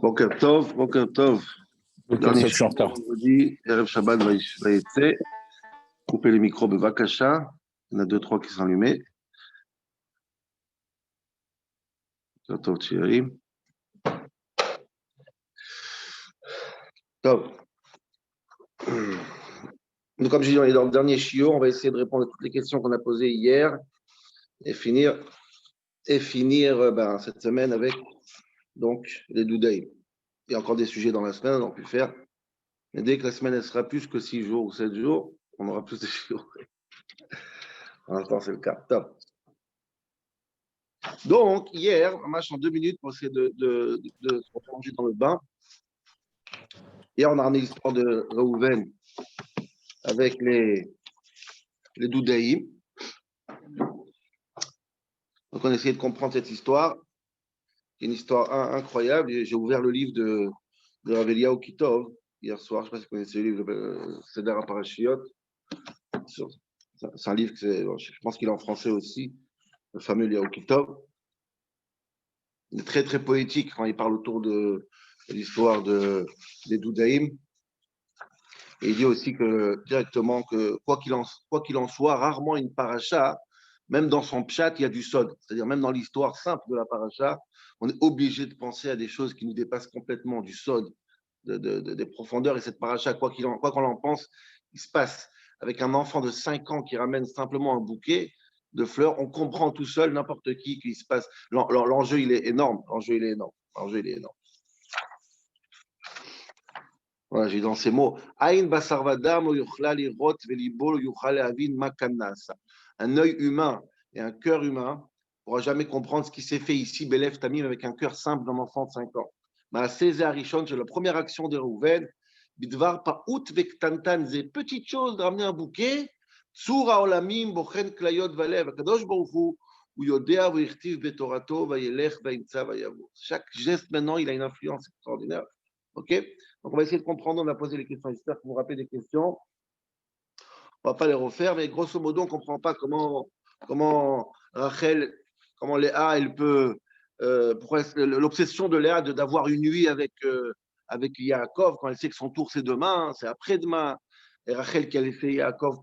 Boker Tov, Boker Tov. Donc, Dernier sauf je suis en shiur, retard. vendredi, Erev Shabbat Vayetse. Coupez les micros, Bevakasha. Il y en a deux, trois qui sont allumés. Boker Tov, Thierry. Tov. Donc, comme j'ai dit, on est dans le dernier shiur. On va essayer de répondre à toutes les questions qu'on a posées hier et finir cette semaine avec donc les doudaïm. Il y a encore des sujets dans la semaine, on a pu le faire. Mais dès que la semaine elle sera plus que 6 jours ou 7 jours, on aura plus de shiur. Pour l'instant, c'est le cas. Top. Donc, hier, on marche en 2 minutes pour essayer de se replonger dans le bain. Hier, on a ramené l'histoire de Reuven avec les Doudaïm. Donc, on a essayé de comprendre cette histoire. C'est une histoire incroyable. J'ai ouvert le livre de Rav Eliyahu Kitov hier soir. Je ne sais pas si vous connaissez le livre, Seder HaParashiot. C'est un livre, je pense qu'il est en français aussi, le fameux Eliyahu Kitov. Il est très, très poétique quand il parle autour de l'histoire des Doudaïm. Et il dit aussi que directement que quoi qu'il en soit, rarement une paracha, même dans son pshat, il y a du sod. C'est-à-dire même dans l'histoire simple de la paracha, on est obligé de penser à des choses qui nous dépassent complètement du sod, des profondeurs. Et cette paracha, quoi qu'on en pense, il se passe avec un enfant de 5 ans qui ramène simplement un bouquet de fleurs. On comprend tout seul, n'importe qui se passe. L'enjeu, il est énorme. Voilà, j'ai dans ces mots. Un œil humain et un cœur humain ne pourra jamais comprendre ce qui s'est fait ici, Belef Tamim, avec un cœur simple d'un enfant de 5 ans. Mais César Richon, c'est la première action de Reuven. Bidvar Paout Vektantan, c'est petite chose de ramener un bouquet. Tsura Olamim, Bochen Klayot Valev, Kadosh Baruchu, ou Yodea Virtiv Betorato, Vayelech, Vaimtsa, Vayavo. Chaque geste maintenant, il a une influence extraordinaire. Ok? Donc, on va essayer de comprendre. On a posé les questions. J'espère que vous vous rappelez des questions. On ne va pas les refaire, mais grosso modo, on ne comprend pas comment Rachel, comment Léa, elle peut. Pourquoi l'obsession de Léa d'avoir une nuit avec Yaakov, quand elle sait que son tour c'est demain, c'est après-demain. Et Rachel qui a laissé Yaakov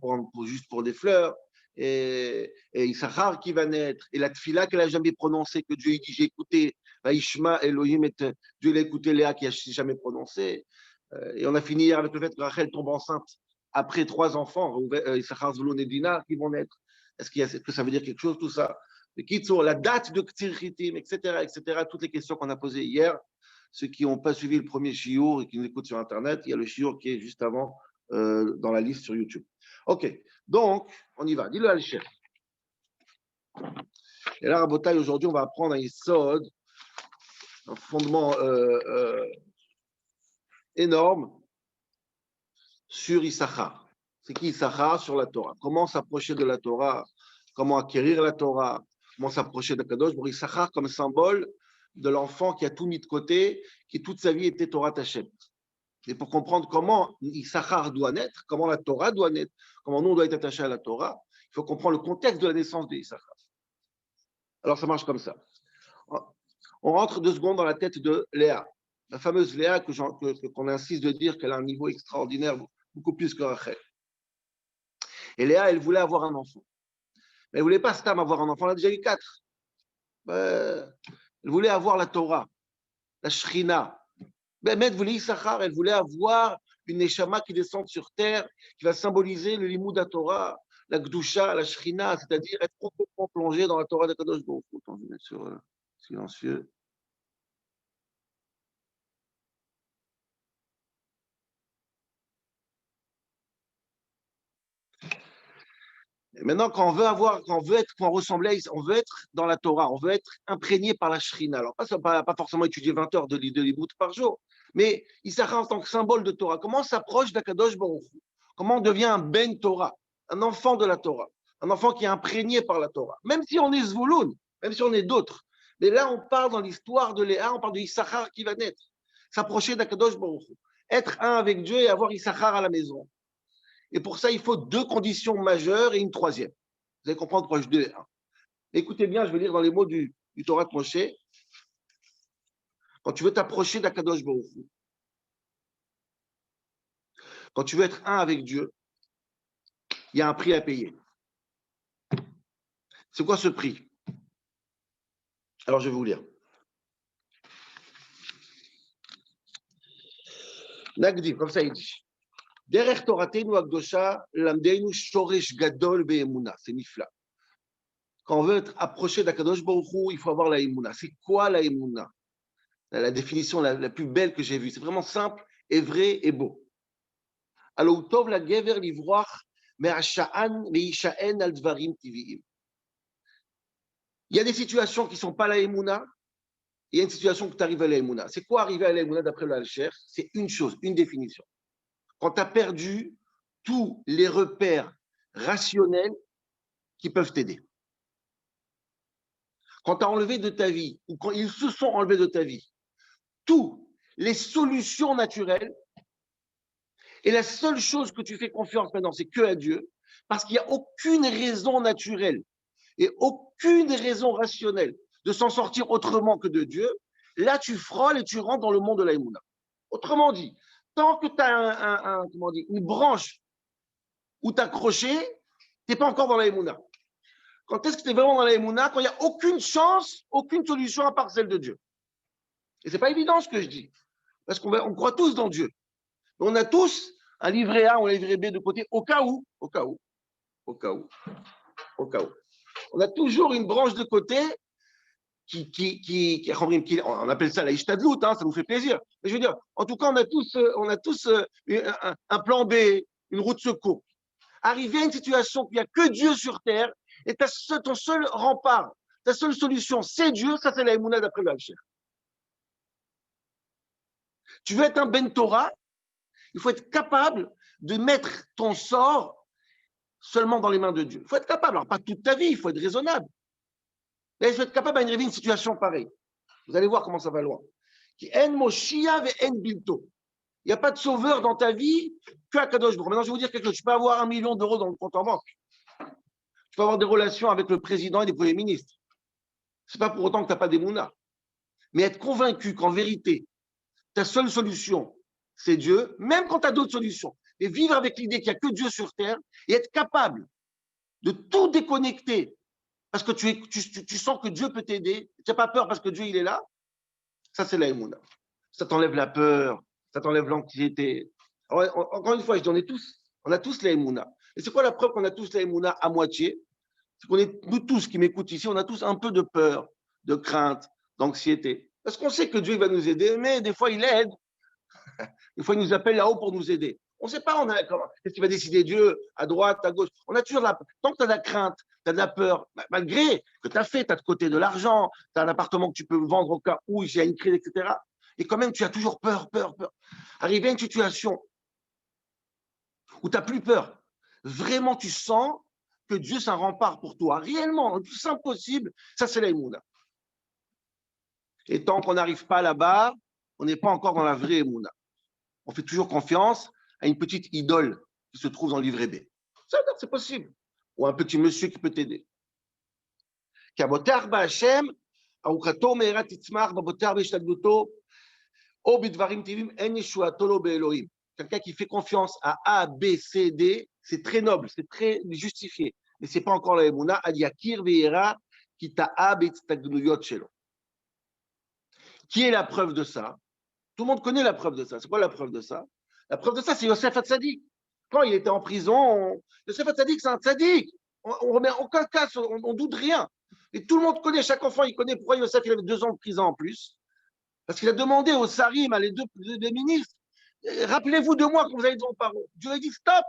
juste pour des fleurs. Et Issachar qui va naître. Et la tfila qu'elle n'a jamais prononcée, que Dieu dit j'ai écouté. Ishma, Elohim, Dieu l'a écouté, Léa qui n'a jamais prononcé. Et on a fini hier avec le fait que Rachel tombe enceinte après 3 enfants, Issachar, Zvulun et Dina, qui vont naître. Est-ce que ça veut dire quelque chose, tout ça? La date de Ktsir Chitim, etc., toutes les questions qu'on a posées hier. Ceux qui n'ont pas suivi le premier shiur et qui nous écoutent sur Internet, il y a le shiur qui est juste avant dans la liste sur YouTube. Ok, donc, on y va. Dis-le à l'échelle. Et là, Rabotai, aujourd'hui, on va apprendre un Yesod, un fondement énorme sur Issachar. C'est qui Issachar sur la Torah? Comment s'approcher de la Torah? Comment acquérir la Torah? Comment s'approcher de Kadosh? Pour Issachar comme symbole de l'enfant qui a tout mis de côté, qui toute sa vie était Torah Tachem. Et pour comprendre comment Issachar doit naître, comment la Torah doit naître, comment nous on doit être attaché à la Torah, il faut comprendre le contexte de la naissance d'Issachar. Alors ça marche comme ça. On rentre 2 secondes dans la tête de Léa. La fameuse Léa qu'on insiste de dire qu'elle a un niveau extraordinaire, beaucoup plus que Rachel. Et Léa, elle voulait avoir un enfant. Mais elle ne voulait pas Stam avoir un enfant, elle a déjà eu 4. Elle voulait avoir la Torah, la Shrina. Mais elle voulait Issachar, elle voulait avoir une Neshama qui descend sur terre, qui va symboliser le Limud à Torah, la Gdusha, la Shrina, c'est-à-dire être complètement plongé dans la Torah de Kadosh Baruch Hu. Attends, je vais mettre sur silencieux. Et maintenant, quand on veut être dans la Torah, on veut être imprégné par la Shrina. Alors, pas forcément étudier 20 heures de Limoud par jour, mais Issachar en tant que symbole de Torah. Comment on s'approche d'Akadosh Baruch Hu? Comment on devient un Ben Torah, un enfant de la Torah, un enfant qui est imprégné par la Torah? Même si on est Zvouloun, même si on est d'autres. Mais là, on parle dans l'histoire de Léa, on parle de Issachar qui va naître. S'approcher d'Akadosh Baruch Hu. Être un avec Dieu et avoir Issachar à la maison. Et pour ça, il faut 2 conditions majeures et une 3e. Vous allez comprendre pourquoi je dis 1. Écoutez bien, je vais lire dans les mots du Torah de Moshe. Quand tu veux t'approcher d'Akadosh Baruch Hu, quand tu veux être un avec Dieu, il y a un prix à payer. C'est quoi ce prix? Alors, je vais vous lire. Nagdi, comme ça il dit. Derech Toratenu Akdosha, lamdeinu shoresh gadol be'emuna. C'est nifla. Quand on veut être approché d'Akadosh Baruch Hu, il faut avoir la emuna. C'est quoi la emuna? La définition la plus belle que j'ai vue. C'est vraiment simple et vrai et beau. Alors, tov la gever livroach me'asha'an me'isha'en al dvarim tivi'im. Il y a des situations qui ne sont pas la emuna. Il y a une situation où tu arrives à la emuna. C'est quoi arriver à la emuna d'après le Alcher? C'est une chose, une définition. Quand tu as perdu tous les repères rationnels qui peuvent t'aider. Quand tu as enlevé de ta vie, ou quand ils se sont enlevés de ta vie, toutes les solutions naturelles, et la seule chose que tu fais confiance maintenant, c'est que à Dieu, parce qu'il n'y a aucune raison naturelle et aucune raison rationnelle de s'en sortir autrement que de Dieu, là tu frôles et tu rentres dans le monde de la Emouna. Autrement dit, tant que tu as une branche où t'accrocher, tu n'es pas encore dans la Emouna. Quand est-ce que tu es vraiment dans la Emouna? Quand il n'y a aucune chance, aucune solution à part celle de Dieu. Et ce n'est pas évident ce que je dis, parce qu'on croit tous dans Dieu. Mais on a tous un livret A ou un livret B de côté, au cas où. On a toujours une branche de côté on appelle ça la ishtadlout, ça nous fait plaisir. Mais je veux dire, en tout cas, on a tous un plan B, une route de secours. Arriver à une situation où il n'y a que Dieu sur terre, et ton seul rempart, ta seule solution, c'est Dieu, ça c'est la Emouna d'après le Alcher. Tu veux être un Ben Torah, il faut être capable de mettre ton sort seulement dans les mains de Dieu. Il faut être capable, alors pas toute ta vie, il faut être raisonnable. Mais il faut être capable d'arriver à une situation pareille. Vous allez voir comment ça va loin. En Moshia ve en Bilto. Il n'y a pas de sauveur dans ta vie que à Kadosh Baruch. Maintenant, je vais vous dire quelque chose. Tu peux avoir 1 million d'euros dans le compte en banque. Tu peux avoir des relations avec le président et les premiers ministres. Ce n'est pas pour autant que tu n'as pas d'émouna. Mais être convaincu qu'en vérité, ta seule solution, c'est Dieu, même quand tu as d'autres solutions. Et vivre avec l'idée qu'il n'y a que Dieu sur terre et être capable de tout déconnecter parce que tu sens que Dieu peut t'aider, tu n'as pas peur parce que Dieu il est là, ça c'est la émouna. Ça t'enlève la peur, ça t'enlève l'anxiété. Encore une fois, je dis, on a tous la émouna. Et c'est quoi la preuve qu'on a tous la émouna à moitié? C'est qu'on est, nous tous qui m'écoutent ici, on a tous un peu de peur, de crainte, d'anxiété. Parce qu'on sait que Dieu va nous aider, mais des fois il aide. Des fois il nous appelle là-haut pour nous aider. On ne sait pas, qu'est-ce qu'il va décider Dieu, à droite, à gauche. On a toujours tant que tu as de la crainte, tu as de la peur, malgré que tu as fait, tu as de côté de l'argent, tu as un appartement que tu peux vendre au cas où il y a une crise, etc. Et quand même, tu as toujours peur. Arriver à une situation où tu n'as plus peur, vraiment tu sens que Dieu c'est un rempart pour toi, réellement, le plus simple possible, ça c'est la Emouna. Et tant qu'on n'arrive pas là-bas, on n'est pas encore dans la vraie Emouna. On fait toujours confiance à une petite idole qui se trouve dans le livret B. Ça, c'est possible. Ou un petit monsieur qui peut t'aider. Quelqu'un qui fait confiance à A, B, C, D, c'est très noble, c'est très justifié. Mais ce n'est pas encore la Emouna. Qui est la preuve de ça? Tout le monde connaît la preuve de ça. C'est quoi la preuve de ça? La preuve de ça, c'est Yosef Hatzadik. Quand il était en prison, Yosef Hatzadik, c'est un tzadik. On remet aucun cas, on doute rien. Et tout le monde connaît, chaque enfant, il connaît pourquoi Yosef il avait 2 ans de prison en plus. Parce qu'il a demandé aux Sarim, à les deux ministres, rappelez-vous de moi quand vous allez devant vos parents. Dieu a dit stop.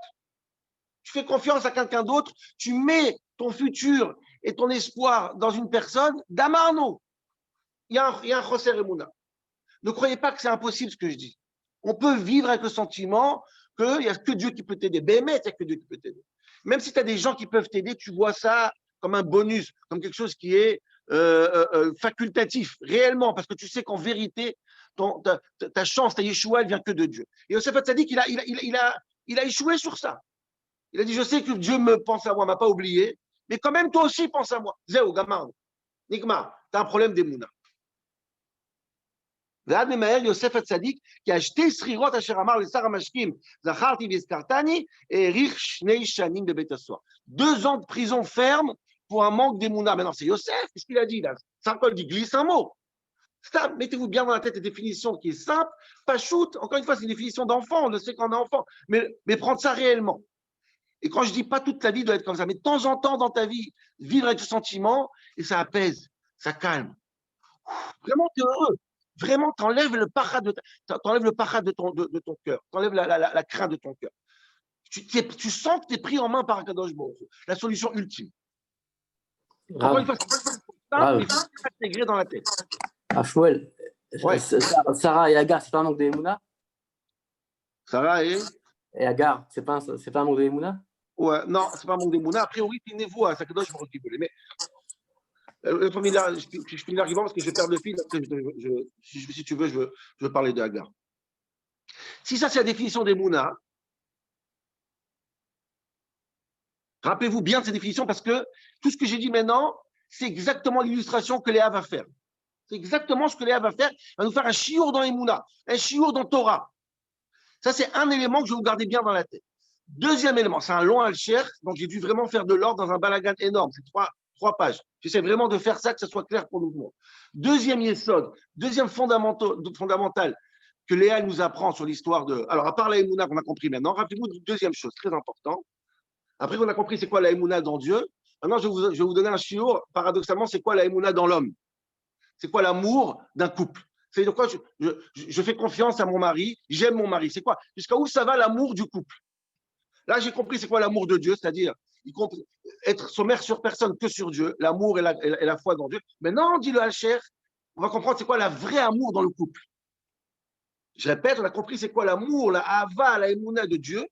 Tu fais confiance à quelqu'un d'autre, tu mets ton futur et ton espoir dans une personne, Damarno. Il y a un Choser Emouna. Ne croyez pas que c'est impossible ce que je dis. On peut vivre avec le sentiment qu'il n'y a que Dieu qui peut t'aider. Bémet, il n'y a que Dieu qui peut t'aider. Même si tu as des gens qui peuvent t'aider, tu vois ça comme un bonus, comme quelque chose qui est facultatif, réellement, parce que tu sais qu'en vérité, ta chance, ta Yeshua, elle vient que de Dieu. Et Yosef Hatzadik, il a échoué sur ça. Il a dit, je sais que Dieu me pense à moi, ne m'a pas oublié, mais quand même, toi aussi, pense à moi. Zéo, Gamar, Nigma, tu as un problème d'Emouna. ועד ממהר יוסף הצדיק, כי השתי שכירות אשר אמר לשר המשקים, זכרתי והזכרתני, האריך 2 שנים בבית הסוהר. 2 ans de prison ferme pour un manque d'émouna. Maintenant, c'est Yosef, qu'est-ce qu'il a dit là? Saint-Paul dit, glisse un mot. Stop, mettez-vous bien dans la tête une définition qui est simple, pas shoot. Encore une fois, c'est une définition d'enfant, on le sait quand on est enfant, mais prendre ça réellement. Et quand je dis pas toute ta vie doit être comme ça, mais de temps en temps dans ta vie, vivre avec ce sentiment, et ça apaise, ça calme. Vraiment, tu es heureux. Vraiment, t'enlèves le pachat de ton cœur, t'enlèves la crainte de ton cœur. Tu sens que tu es pris en main par Akadosh Baruch Hu, la solution ultime. Encore une fois, c'est simple, il faut s'intégrer dans la tête. Shmuel, Ouais. Sarah et Agar, c'est pas un manque d'émouna? Sarah et Agar, c'est pas un manque d'émouna? Ouais, non, c'est pas un manque d'émouna. A priori, c'est une névoie, ça Akadosh Baruch Hu. Mais je finis l'argument parce que je vais perdre le fil. Si tu veux, je veux parler de Agar. Si ça, c'est la définition des Mouna, rappelez-vous bien de cette définition parce que tout ce que j'ai dit maintenant, c'est exactement l'illustration que Léa va faire. C'est exactement ce que Léa va faire. Elle va nous faire un chiour dans les Mouna, un chiour dans Torah. Ça, c'est un élément que je vais vous garder bien dans la tête. Deuxième élément, c'est un long alcher, donc j'ai dû vraiment faire de l'ordre dans un balagan énorme. C'est trois pages. J'essaie vraiment de faire ça, que ça soit clair pour nous. Deuxième yesod, deuxième fondamental que Léa nous apprend sur l'histoire de... Alors, à part la Emouna qu'on a compris maintenant, rappelez-vous d'une deuxième chose très importante. Après qu'on a compris c'est quoi la Emouna dans Dieu, maintenant je vais vous donner un chiour. Paradoxalement, c'est quoi la Emouna dans l'homme? C'est quoi l'amour d'un couple? C'est de quoi je fais confiance à mon mari, j'aime mon mari. C'est quoi? Jusqu'à où ça va l'amour du couple? Là, j'ai compris c'est quoi l'amour de Dieu, c'est-à-dire être sommaire sur personne que sur Dieu, l'amour et la foi dans Dieu. Maintenant, dit le Alcher, on va comprendre c'est quoi la vraie amour dans le couple. Je répète, on a compris c'est quoi l'amour, la hava, la émouna de Dieu.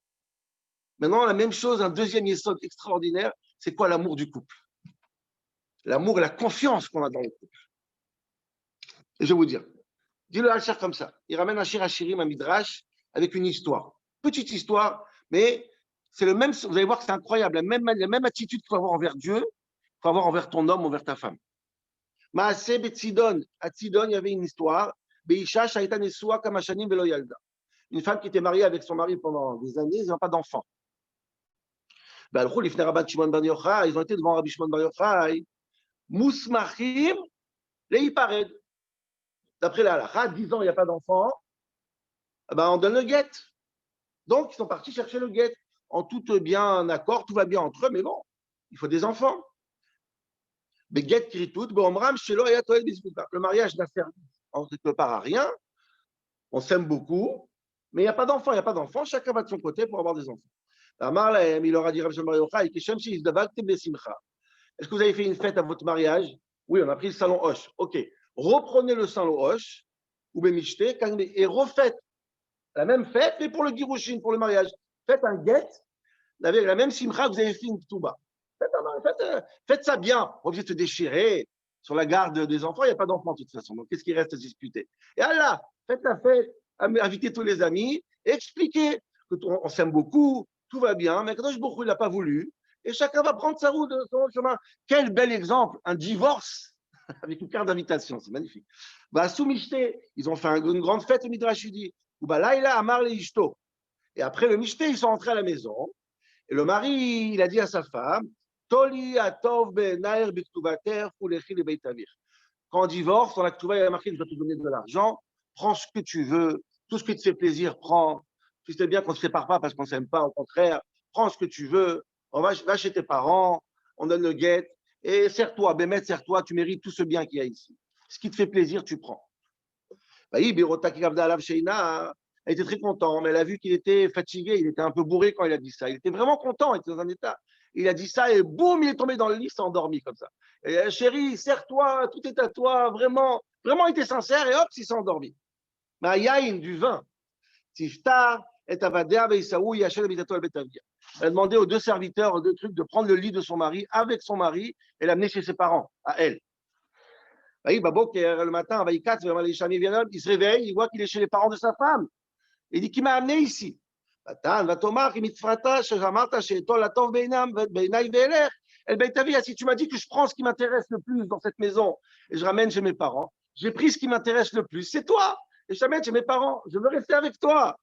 Maintenant, la même chose, un deuxième yesod extraordinaire, c'est quoi l'amour du couple? L'amour et la confiance qu'on a dans le couple. Et je vais vous dire, dit le Alcher comme ça, il ramène un Shir Hashirim, un Midrash, avec une histoire. Petite histoire, mais c'est le même, vous allez voir que c'est incroyable, la même attitude qu'il faut avoir envers Dieu, il faut avoir envers ton homme, envers ta femme. Maaseh Betzidon, à Tzidon, il y avait une histoire, Beisha Shaita Nesua Kamashanim Velo Yalda. Une femme qui était mariée avec son mari pendant des années, ils n'ont pas d'enfant. Ils ont été devant Rabbi Shimon Bar Yochai, Mousmachim, Leipared. D'après la halakha, 10 ans, il n'y a pas d'enfant, on donne le guet. Donc, ils sont partis chercher le guet. En tout bien accord, tout va bien entre eux, mais bon, il faut des enfants. Le mariage n'a servi en quelque part à rien. On s'aime beaucoup, mais il n'y a pas d'enfants, chacun va de son côté pour avoir des enfants. Il leur a dit, est-ce que vous avez fait une fête à votre mariage? Oui, on a pris le salon Hoche. Ok, reprenez le salon Hoche, et refaites la même fête, mais pour le Girushin, pour le mariage. Faites un guet, avec la même simcha que vous avez fait une touba. Faites ça bien. On va se déchirer. Sur la garde des enfants, il n'y a pas d'enfants de toute façon. Donc, qu'est-ce qui reste à discuter? Et Allah, faites la fête, invitez tous les amis, expliquez qu'on s'aime beaucoup, tout va bien, mais Kadosh Baruch Hu, il n'a pas voulu, et chacun va prendre sa route, son chemin. Quel bel exemple, un divorce avec une carte d'invitation, c'est magnifique. Soumishte, ils ont fait une grande fête au Midrash dit, ou Laïla Amar le Ishto. Et après le Mishte, ils sont entrés à la maison, et le mari, il a dit à sa femme, Toli atov be'nair b'ktuvater ulechi le beit avich. Quand on divorce, dans la ktuva, il y a marqué, je dois te donner de l'argent, prends ce que tu veux, tout ce qui te fait plaisir, prends. Tu sais bien qu'on ne se sépare pas parce qu'on ne s'aime pas, au contraire, prends ce que tu veux, va chez tes parents, on donne le guet, et serre-toi, Bémet, serre-toi, tu mérites tout ce bien qu'il y a ici. Ce qui te fait plaisir, tu prends. Elle était très content, mais elle a vu qu'il était fatigué, il était un peu bourré quand il a dit ça. Il était vraiment content, il était dans un état. Il a dit ça et boum, il est tombé dans le lit, s'est endormi comme ça. Et, chérie, serre-toi, tout est à toi, vraiment, vraiment, il était sincère et hop, il s'est endormi. Mais yaïn, du vin, Tiftar et Avadea Beisaou, Yachel Abitato Albetavia. Elle a demandé aux 2 serviteurs, aux 2 trucs, de prendre le lit de son mari avec son mari et l'amener chez ses parents, à elle. Le matin, il se réveille, il voit qu'il est chez les parents de sa femme. Il dit, qui m'a amené ici? Si tu m'as dit que je prends ce qui m'intéresse le plus dans cette maison et je ramène chez mes parents, J'ai pris ce qui m'intéresse le plus, c'est toi. Et jamais chez mes parents, je veux rester avec toi.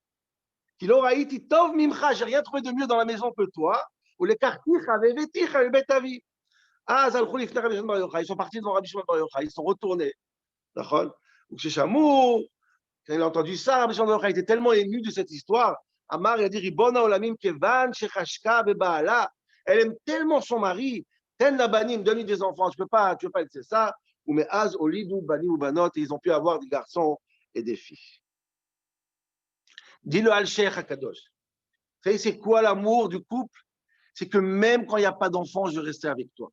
J'ai rien trouvé de mieux dans la maison que toi. Ou les karticha, veveticha, le betavi. Ah, ils sont partis devant Rabbi Shimon Bar Yochai, ils sont retournés. D'accord? Donc chez Chamou, quand il a entendu ça, Rabbi Shimon Bar Yochai était tellement ému de cette histoire. Amar, il a dit Ribona olamim kevan shechashka bebaala. Elle aime tellement son mari. Ten la banim, donne-lui des enfants. Tu peux pas laisser ça. Ou mais az olidu bani ou banot, et ils ont pu avoir des garçons et des filles. Dis-le al Sheikh Hakadosh. Vous savez, c'est quoi l'amour du couple? C'est que même quand il n'y a pas d'enfant, je vais rester avec toi.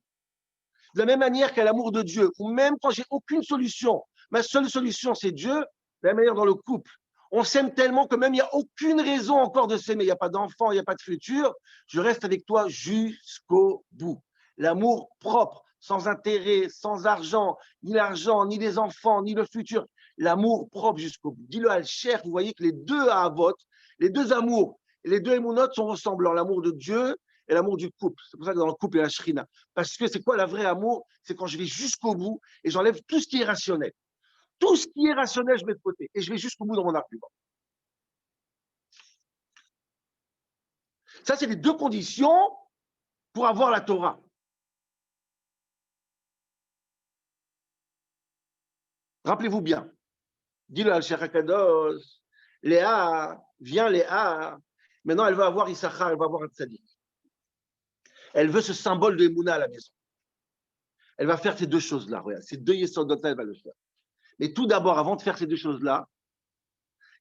De la même manière qu'à l'amour de Dieu, ou même quand j'ai aucune solution, ma seule solution, c'est Dieu, de la même manière dans le couple. On s'aime tellement que même il n'y a aucune raison encore de s'aimer. Il n'y a pas d'enfant, il n'y a pas de futur. Je reste avec toi jusqu'au bout. L'amour propre, sans intérêt, sans argent, ni les enfants, ni le futur. L'amour propre jusqu'au bout. Dis-le à Cher, vous voyez que les deux Ahavot, les deux amours, les deux émounotes sont ressemblants. L'amour de Dieu et l'amour du couple. C'est pour ça que dans le couple, il y a la shrina. Parce que c'est quoi la vraie amour? C'est quand je vais jusqu'au bout et j'enlève tout ce qui est rationnel. Tout ce qui est rationnel, je mets de côté et je vais jusqu'au bout dans mon argument. Ça, c'est les deux conditions pour avoir la Torah. Rappelez-vous bien. Dis-le à Sheikh Hakadosh, Léa, viens Léa. Maintenant, elle va avoir Issachar, elle va avoir un tzaddik. Elle veut ce symbole de Emouna à la maison. Elle va faire ces deux choses-là. Regarde, ces deux yesodot-là, elle va le faire. Mais tout d'abord, avant de faire ces deux choses-là,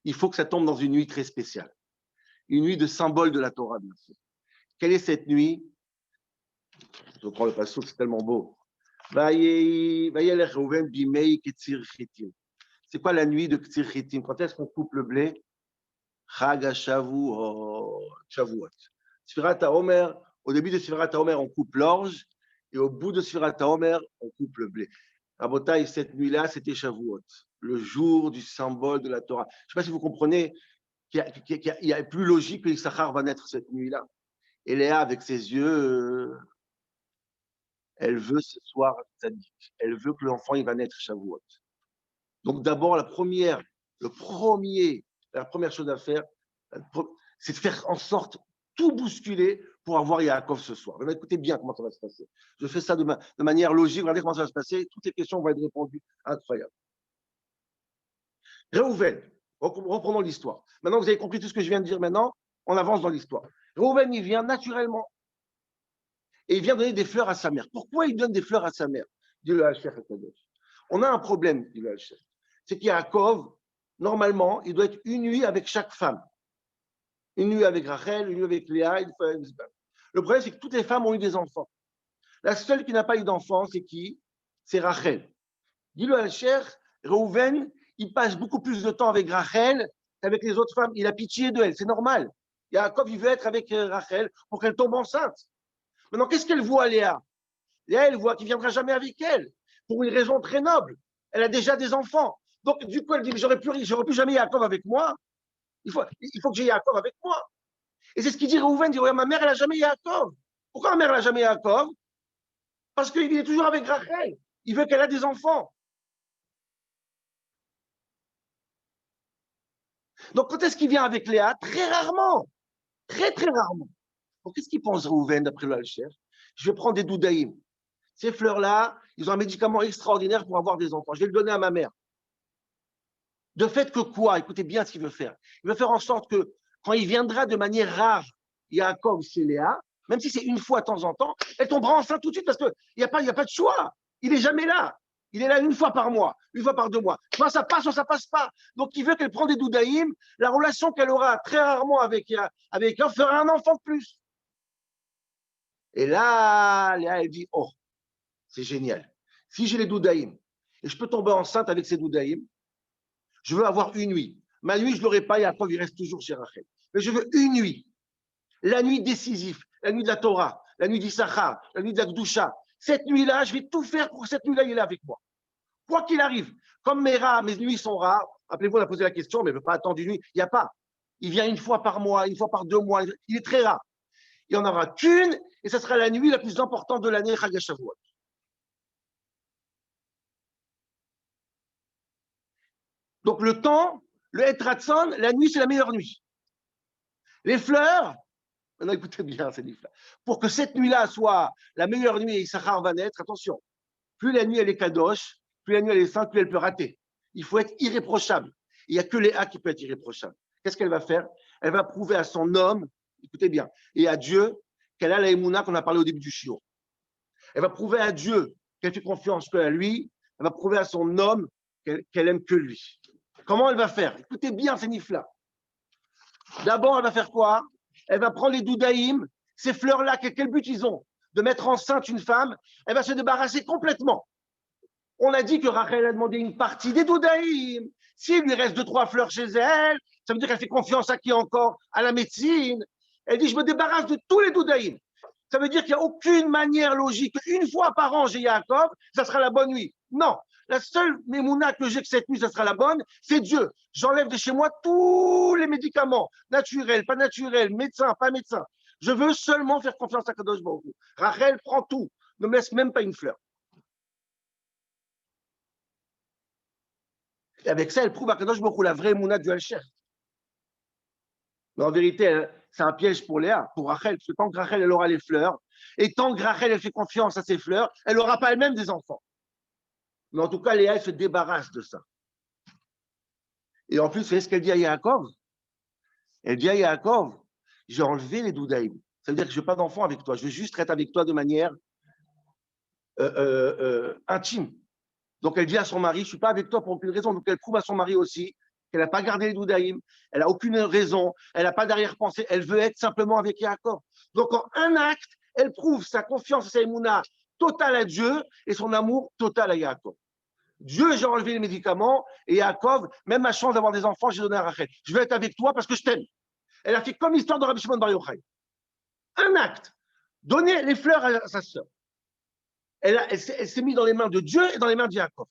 il faut que ça tombe dans une nuit très spéciale. Une nuit de symbole de la Torah, bien sûr. Quelle est cette nuit? Je prends le passage, c'est tellement beau. C'est quoi la nuit de Ktsir Chitim? Quand est-ce qu'on coupe le blé? Chag Shavuot. Sfirat HaOmer, au début de Sfirat HaOmer, on coupe l'orge, et au bout de Sfirat HaOmer, on coupe le blé. Rabotai, cette nuit-là, c'était Shavuot, le jour du symbole de la Torah. Je ne sais pas si vous comprenez qu'il y a plus logique que Issachar va naître cette nuit-là. Et Léa, avec ses yeux, elle veut ce soir tzaddik. Elle veut que l'enfant il va naître Shavuot. Donc d'abord, la première chose à faire, c'est de faire en sorte tout bousculer pour avoir Yaakov ce soir. Mais écoutez bien comment ça va se passer. Je fais ça de manière logique. Regardez comment ça va se passer. Toutes les questions vont être répondues. Incroyable. Réhouven, reprenons l'histoire. Maintenant que vous avez compris tout ce que je viens de dire maintenant, on avance dans l'histoire. Réhouven, il vient naturellement. Et il vient donner des fleurs à sa mère. Pourquoi il donne des fleurs à sa mère? Dit le Hachef Hakadosh. On a un problème, dit le Hachef. C'est qu'Yaakov, normalement, il doit être une nuit avec chaque femme. Une nuit avec Rachel, une nuit avec Léa. Le problème, c'est que toutes les femmes ont eu des enfants. La seule qui n'a pas eu d'enfant, c'est qui? C'est Rachel. Dis-le à Hachef, Réhouven, il passe beaucoup plus de temps avec Rachel qu'avec les autres femmes. Il a pitié d'elle, c'est normal. Yaakov, il veut être avec Rachel pour qu'elle tombe enceinte. Maintenant, qu'est-ce qu'elle voit, Léa? Léa, elle voit qu'il ne viendra jamais avec elle, pour une raison très noble. Elle a déjà des enfants. Donc, du coup, elle dit, j'aurais plus jamais Yaakov avec moi. Il faut que j'ai Yaakov avec moi. Et c'est ce qu'il dit Réhouven, dit, ma mère, elle n'a jamais Yaakov. Pourquoi ma mère, elle n'a jamais Yaakov? Parce qu'il est toujours avec Rachel. Il veut qu'elle ait des enfants. Donc, quand est-ce qu'il vient avec Léa? Très rarement. Très, très rarement. Donc, qu'est-ce qu'il pense Réhouven, d'après le Alcher? Je vais prendre des doudaïm. Ces fleurs-là, ils ont un médicament extraordinaire pour avoir des enfants. Je vais le donner à ma mère. De fait que quoi? Écoutez bien ce qu'il veut faire. Il veut faire en sorte que quand il viendra de manière rare, Yaakov chez Léa, même si c'est une fois de temps en temps, elle tombera enceinte tout de suite parce qu'il n'y a pas de choix. Il n'est jamais là. Il est là une fois par mois, une fois par 2 mois. Soit ça passe, soit ça passe pas. Donc il veut qu'elle prenne des doudaïm. La relation qu'elle aura très rarement avec un fera un enfant de plus. Et là, Léa, elle dit, oh, c'est génial. Si j'ai les doudaïm et je peux tomber enceinte avec ces doudaïm, je veux avoir une nuit. Ma nuit, je ne l'aurai pas, Yaakov, il reste toujours chez Rachel. Mais je veux une nuit. La nuit décisive, la nuit de la Torah, la nuit d'Issachar, la nuit de la Gdusha. Cette nuit-là, je vais tout faire pour que cette nuit-là, il est avec moi. Quoi qu'il arrive. Comme mes nuits sont rares, rappelez-vous, on a posé la question, mais il ne veut pas attendre une nuit. Il n'y a pas. Il vient une fois par mois, une fois par 2 mois. Il est très rare. Il n'y en aura qu'une, et ce sera la nuit la plus importante de l'année, Chag HaShavuot. Donc le temps, le Etratson, la nuit, c'est la meilleure nuit. Les fleurs, maintenant écoutez bien, c'est des fleurs. Pour que cette nuit-là soit la meilleure nuit et Issachar va naître, attention, plus la nuit elle est kadosh, plus la nuit elle est sainte, plus elle peut rater. Il faut être irréprochable. Il n'y a que Léa qui peut être irréprochable. Qu'est-ce qu'elle va faire? Elle va prouver à son homme, écoutez bien, et à Dieu qu'elle a la émouna qu'on a parlé au début du shiur. Elle va prouver à Dieu qu'elle fait confiance que à lui. Elle va prouver à son homme qu'elle aime que lui. Comment elle va faire? Écoutez bien ces nifs-là. D'abord, elle va faire quoi? Elle va prendre les doudaïm, ces fleurs-là, quel but ils ont? De mettre enceinte une femme. Elle va se débarrasser complètement. On a dit que Rachel a demandé une partie des doudaïm. S'il lui reste 2-3 fleurs chez elle, ça veut dire qu'elle fait confiance à qui encore? À la médecine. Elle dit, je me débarrasse de tous les doudaïm. Ça veut dire qu'il n'y a aucune manière logique. Une fois par an, j'ai Yaakov, ça sera la bonne nuit. Non. La seule mémouna que j'ai que cette nuit, ça sera la bonne, c'est Dieu. J'enlève de chez moi tous les médicaments, naturels, pas naturels, médecins, pas médecins. Je veux seulement faire confiance à Kadosh Baruch Hu. Rachel prend tout, ne me laisse même pas une fleur. Et avec ça, elle prouve à Kadosh Baruch Hu la vraie mémouna du Alcher. Mais en vérité, c'est un piège pour Léa, pour Rachel, parce que tant que Rachel, elle aura les fleurs, et tant que Rachel, elle fait confiance à ses fleurs, elle n'aura pas elle-même des enfants. Mais en tout cas, Léa, elle se débarrasse de ça. Et en plus, c'est ce qu'elle dit à Yaakov. Elle dit à Yaakov, j'ai enlevé les doudaïm. Ça veut dire que je n'ai pas d'enfant avec toi. Je veux juste être avec toi de manière intime. Donc, elle dit à son mari, je ne suis pas avec toi pour aucune raison. Donc, elle prouve à son mari aussi qu'elle n'a pas gardé les doudaïm. Elle n'a aucune raison. Elle n'a pas d'arrière-pensée. Elle veut être simplement avec Yaakov. Donc, en un acte, elle prouve sa confiance et sa émouna totale à Dieu et son amour total à Yaakov. Dieu, j'ai enlevé les médicaments, et Yaakov, même ma chance d'avoir des enfants, j'ai donné à Rachel. Je veux être avec toi parce que je t'aime. Elle a fait comme l'histoire de Rabbi Shimon Bar Yochai. Un acte. Donner les fleurs à sa sœur. Elle s'est mise dans les mains de Dieu et dans les mains de Yaakov.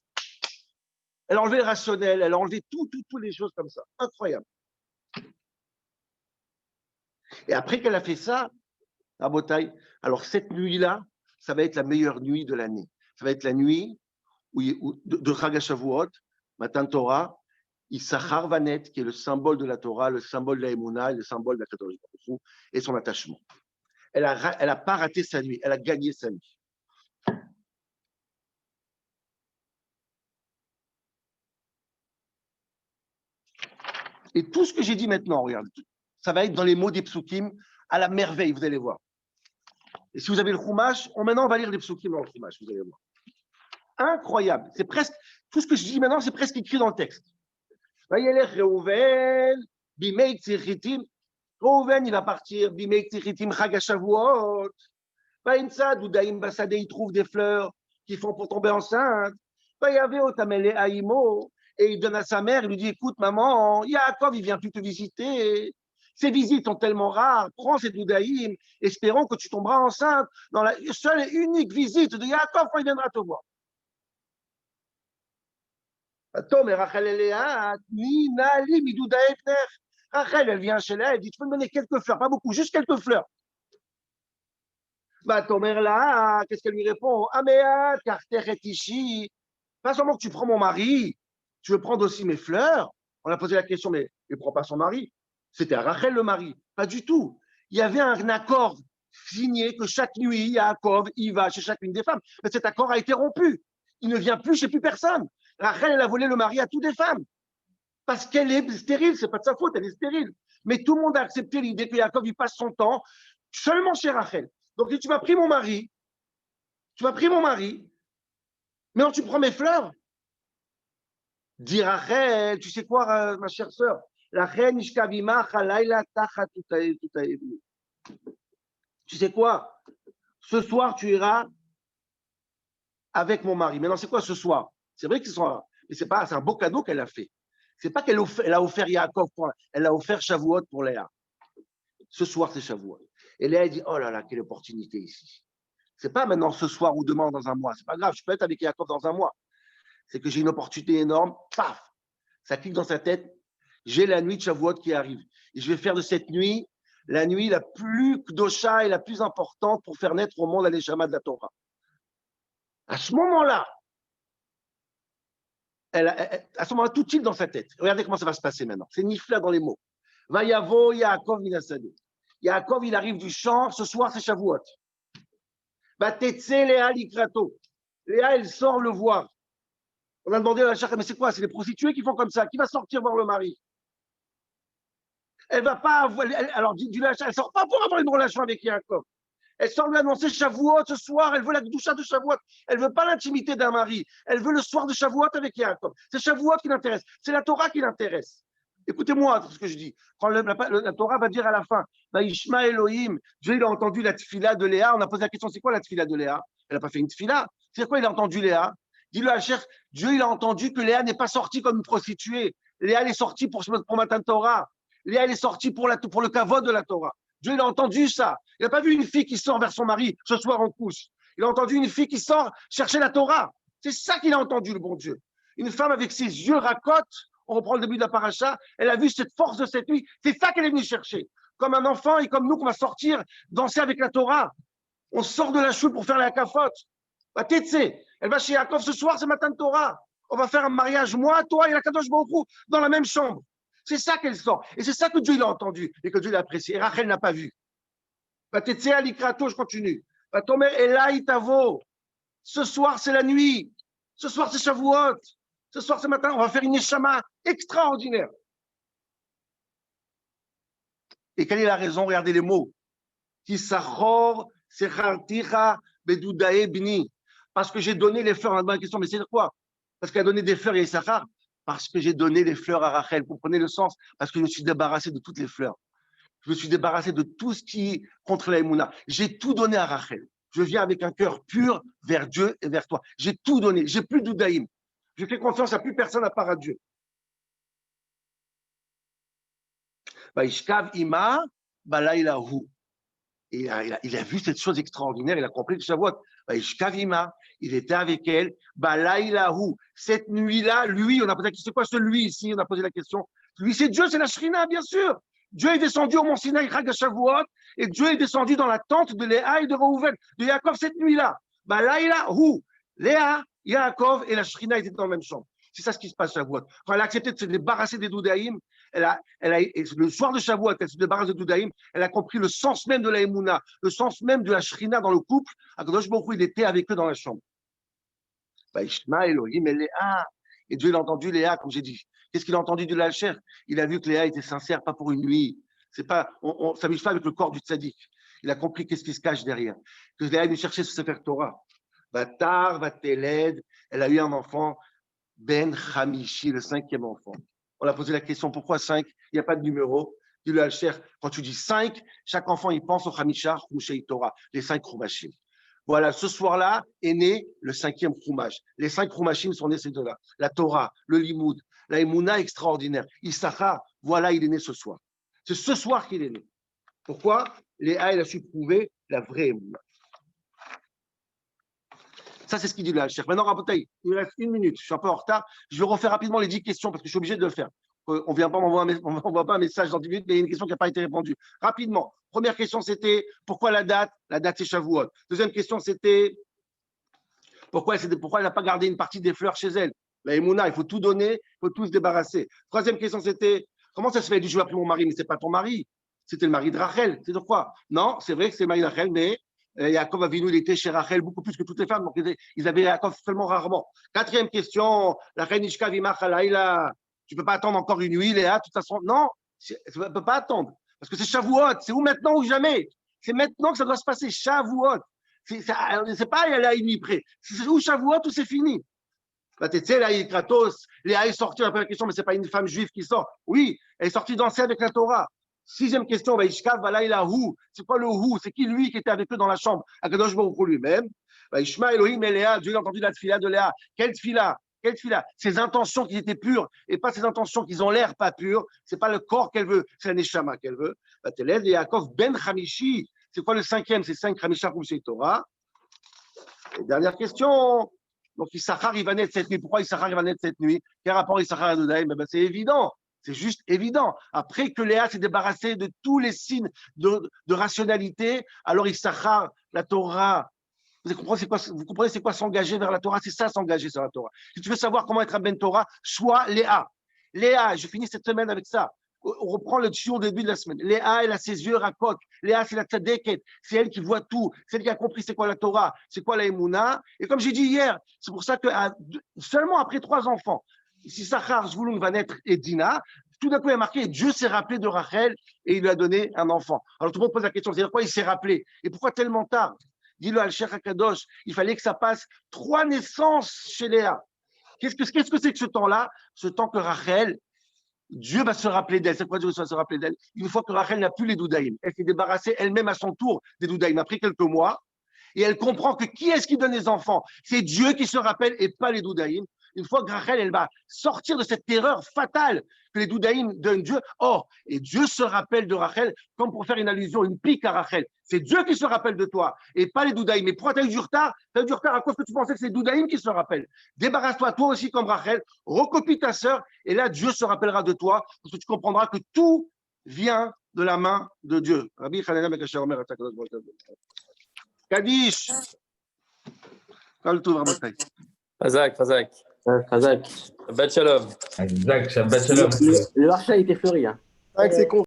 Elle a enlevé le rationnel, elle a enlevé toutes les choses comme ça. Incroyable. Et après qu'elle a fait ça, à Botaï, alors cette nuit-là, ça va être la meilleure nuit de l'année. Ça va être la nuit de Chag HaShavuot, Matan Torah, Issachar Vanet, qui est le symbole de la Torah, le symbole de la Emouna, le symbole de la Kadosh Baruch Hu, et son attachement. Elle n'a pas raté sa nuit, elle a gagné sa nuit. Et tout ce que j'ai dit maintenant, regardez, ça va être dans les mots des psukim à la merveille, vous allez voir. Et si vous avez le Chumash, maintenant on va lire les psukim dans le Chumash, vous allez voir. Incroyable, c'est presque, tout ce que je dis maintenant, c'est presque écrit dans le texte. Vayelech Reuven, Bimei Tziritim, Reuven, il va partir, Bimei Tziritim, Chag HaShavuot, Vaïmsa, Doudaïm Basadeh, il trouve des fleurs qui font pour tomber enceinte. Vayave Otamele Aïmo, et il donne à sa mère, il lui dit, écoute maman, Yaakov, il vient plus te visiter. Ces visites sont tellement rares, prends ces Doudaïm, espérons que tu tomberas enceinte dans la seule et unique visite de Yaakov quand il viendra te voir. Rachel, elle vient chez elle, elle dit, tu peux me donner quelques fleurs, pas beaucoup, juste quelques fleurs. Qu'est-ce qu'elle lui répond? Pas seulement que tu prends mon mari, tu veux prendre aussi mes fleurs. On a posé la question, mais il ne prend pas son mari. C'était Rachel le mari. Pas du tout. Il y avait un accord signé que chaque nuit, Yaakov, il va chez chacune des femmes. Mais cet accord a été rompu. Il ne vient plus chez plus personne. Rachel, elle a volé le mari à toutes les femmes. Parce qu'elle est stérile, c'est pas de sa faute, elle est stérile. Mais tout le monde a accepté l'idée que Yaakov, il passe son temps seulement chez Rachel. Donc, tu m'as pris mon mari, mais non, tu prends mes fleurs. Dit Rachel, tu sais quoi, ma chère sœur? Tu sais quoi? Ce soir, tu iras avec mon mari. Maintenant, c'est quoi ce soir? C'est vrai que c'est un beau cadeau qu'elle a fait. C'est pas qu'elle a offert Yaakov, elle a offert Shavuot pour Léa. Ce soir, c'est Shavuot. Et Léa, elle dit, oh là là, quelle opportunité ici. C'est pas maintenant ce soir ou demain dans un mois. C'est pas grave, je peux être avec Yaakov dans un mois. C'est que j'ai une opportunité énorme, paf, ça clique dans sa tête. J'ai la nuit de Shavuot qui arrive. Et je vais faire de cette nuit la nuit la plus kdosha et la plus importante pour faire naître au monde la neshama de la Torah. À ce moment-là, à ce moment-là, tout tilt dans sa tête. Regardez comment ça va se passer maintenant. C'est Nifla dans les mots. Vayavo Yaakov Minasade. Yaakov, il arrive du champ. Ce soir, c'est Shavuot. Batetse Léa Likrato. Léa, elle sort le voir. On a demandé à la chère, mais c'est quoi? C'est les prostituées qui font comme ça. Qui va sortir voir le mari? Elle va pas avoir. Alors, elle sort pas pour avoir une relation avec Yaakov. Elle sort lui annoncer Shavuot ce soir. Elle veut la doucha de Shavuot. Elle veut pas l'intimité d'un mari. Elle veut le soir de Shavuot avec Yaakov. C'est Shavuot qui l'intéresse. C'est la Torah qui l'intéresse. Écoutez-moi ce que je dis. Quand la Torah va dire à la fin, Ishma Elohim, Dieu il a entendu la tfila de Léa. On a posé la question, c'est quoi la tfila de Léa? Elle n'a pas fait une tfila. C'est quoi il a entendu Léa? Dis-le à Cher, Dieu il a entendu que Léa n'est pas sortie comme une prostituée. Léa elle est sortie pour Matan Torah. Léa elle est sortie pour le kavod de la Torah. Dieu il a entendu ça. Il n'a pas vu une fille qui sort vers son mari ce soir en couche. Il a entendu une fille qui sort chercher la Torah. C'est ça qu'il a entendu, le bon Dieu. Une femme avec ses yeux racottes, on reprend le début de la paracha, elle a vu cette force de cette nuit. C'est ça qu'elle est venue chercher. Comme un enfant et comme nous qu'on va sortir, danser avec la Torah. On sort de la choule pour faire la kafot. Elle va chez Yaakov ce soir, c'est matin de Torah. On va faire un mariage, moi, toi et la Kadosh Baruch Hu, dans la même chambre. C'est ça qu'elle sort. Et c'est ça que Dieu l'a entendu et que Dieu l'a apprécié. Et Rachel n'a pas vu. Je continue. Ce soir, c'est la nuit. Ce soir, c'est Shavuot. Ce soir, c'est matin. On va faire une neshama extraordinaire. Et quelle est la raison? Regardez les mots. Parce que j'ai donné les fleurs. On a demandé la question, mais c'est quoi? Parce qu'elle a donné des fleurs à Issachar. Parce que j'ai donné les fleurs à Rachel. Vous comprenez le sens? Parce que je me suis débarrassé de toutes les fleurs. Je me suis débarrassé de tout ce qui est contre la Emouna. J'ai tout donné à Rachel. Je viens avec un cœur pur vers Dieu et vers toi. J'ai tout donné. J'ai plus d'Udaïm. Je fais confiance à plus personne à part à Dieu. Vaishkav ima balaylahu. Il a vu cette chose extraordinaire. Il a compris le Shavuot. Vaishkav ima. Il était avec elle. Balaylahu. Cette nuit-là, lui, on a posé la question. C'est quoi ce lui ici? On a posé la question. Lui, c'est Dieu, c'est la Shrina, bien sûr. Dieu est descendu au mont Sinaï, Chag Shavuot, et Dieu est descendu dans la tente de Léa et de Reuven, de Yaakov cette nuit-là. Balaylahu. Léa, Yaakov et la Shrina étaient dans la même chambre. C'est ça ce qui se passe à Shavuot. Quand elle a accepté de se débarrasser des Doudaïm, le soir de Shavuot, elle se débarrasse des Doudaïm, elle a compris le sens même de la Emouna, le sens même de la Shrina dans le couple. Akadosh Baruch Hu, il était avec eux dans la chambre. Ishma Elohim et Léa. Et Dieu l'a entendu Léa, comme j'ai dit. Qu'est-ce qu'il a entendu de la chair? Il a vu que Léa était sincère, pas pour une nuit. C'est pas, on ne s'amuse pas avec le corps du tzaddik. Il a compris qu'est-ce qui se cache derrière. Que Léa est venue chercher ce Sefer Torah. Vatar, Vateled, elle a eu un enfant, Ben Hamishi, le 5e enfant. On a posé la question, pourquoi 5? Il n'y a pas de numéro. Dis-le à Cher, quand tu dis 5, chaque enfant, il pense au Hamisha, Chumshei Torah, les 5 Chumashim. Voilà, ce soir-là est né le 5e Chumash. Les 5 Chumashim sont nés ces deux-là. La Torah, le Limoud, la Emouna extraordinaire. Issachar, voilà, il est né ce soir. C'est ce soir qu'il est né. Pourquoi? Léa, elle a su prouver la vraie Emouna. Ça, c'est ce qu'il dit là, Cheikh. Maintenant, Rabotaï, il me reste 1 minute. Je suis un peu en retard. Je vais refaire rapidement les 10 questions parce que je suis obligé de le faire. On ne vient pas m'envoie pas un message dans 10 minutes, mais il y a une question qui n'a pas été répondue. Rapidement. Première question, c'était pourquoi la date? La date, c'est Shavuot. Deuxième question, c'était pourquoi elle n'a pas gardé une partie des fleurs chez elle? La Emouna, il faut tout donner, il faut tout se débarrasser. Troisième question, c'était comment ça se fait? Elle dit, je vais appeler mon mari, mais ce n'est pas ton mari. C'était le mari de Rachel. C'est de quoi? Non, c'est vrai que c'est le mari de Rachel, mais Yaakov Avinu, il était chez Rachel beaucoup plus que toutes les femmes, donc ils avaient Yaakov seulement rarement. Quatrième question, la reine Ishka Vimach Halayla. Tu ne peux pas attendre encore une nuit, Léa, de toute façon. Non, tu ne peux pas attendre. Parce que c'est Shavuot. C'est où maintenant ou jamais? C'est maintenant que ça doit se passer. Shavuot. C'est pas aller à une nuit près. C'est où Shavuot ou c'est fini? Tu sais, là, Kratos, Léa est sortie, on a posé la question, mais ce n'est pas une femme juive qui sort. Oui, elle est sortie danser avec la Torah. Sixième question, Ishkav Valayla Hu. C'est quoi le Hu? C'est qui lui qui était avec eux dans la chambre? Akadosh Baruch Hu lui-même. Ishma Elohim et Léa, Dieu a entendu la tfila de Léa. Quelle tfila? Quelle tfila? Ses intentions qui étaient pures et pas ses intentions qui ont l'air pas pures. C'est pas le corps qu'elle veut, c'est la neshama qu'elle veut. Vateled et Yaakov Ben Hamishi. C'est quoi le 5e? C'est 5 Hamisha Chumshei Torah. Et dernière question. Donc Issachar, il va naître cette nuit. Pourquoi Issachar, il va naître cette nuit? Quel rapport Issachar à Doudaïm? C'est évident. C'est juste évident. Après que Léa s'est débarrassée de tous les signes de rationalité, alors Issachar, la Torah, Vous comprenez c'est quoi s'engager vers la Torah? C'est ça, s'engager sur la Torah. Si tu veux savoir comment être un Ben Torah, sois Léa. Léa, je finis cette semaine avec ça. On reprend le chiot au début de la semaine. Léa, elle a ses yeux racoques. Léa, c'est la tzadéket. C'est elle qui voit tout. C'est elle qui a compris c'est quoi la Torah, c'est quoi la Emouna. Et comme j'ai dit hier, c'est pour ça que seulement après 3 enfants, si Sachar, Zvouloun va naître et Dina, tout d'un coup, il a marqué, Dieu s'est rappelé de Rachel et il lui a donné un enfant. Alors tout le monde pose la question, c'est-à-dire quoi il s'est rappelé? Et pourquoi tellement tard? Dis-le à Sheikh Akadosh, il fallait que ça passe 3 naissances chez Léa. Qu'est-ce que c'est que ce temps-là? Ce temps que Rachel, Dieu va se rappeler d'elle. C'est quoi Dieu va se rappeler d'elle? Une fois que Rachel n'a plus les doudaïm, elle s'est débarrassée elle-même à son tour des doudaïm, après quelques mois, et elle comprend que qui est-ce qui donne les enfants? C'est Dieu qui se rappelle et pas les doudaïm. Une fois que Rachel, elle va sortir de cette terreur fatale que les doudaïm donnent Dieu. Oh, et Dieu se rappelle de Rachel comme pour faire une allusion, une pique à Rachel. C'est Dieu qui se rappelle de toi et pas les doudaïm. Mais pourquoi tu as eu du retard? Tu as eu du retard à cause que tu pensais que c'est les doudaïm qui se rappellent. Débarrasse-toi toi aussi comme Rachel, recopie ta sœur et là Dieu se rappellera de toi parce que tu comprendras que tout vient de la main de Dieu. Rabbi Hanina Mekasher Omer, Kadish. Kol Tov Rabotai. Fazak. Khazak. Shabbat Shalom. Exact, Shabbat Shalom. Le Archa était fleuri. Hein. C'est con.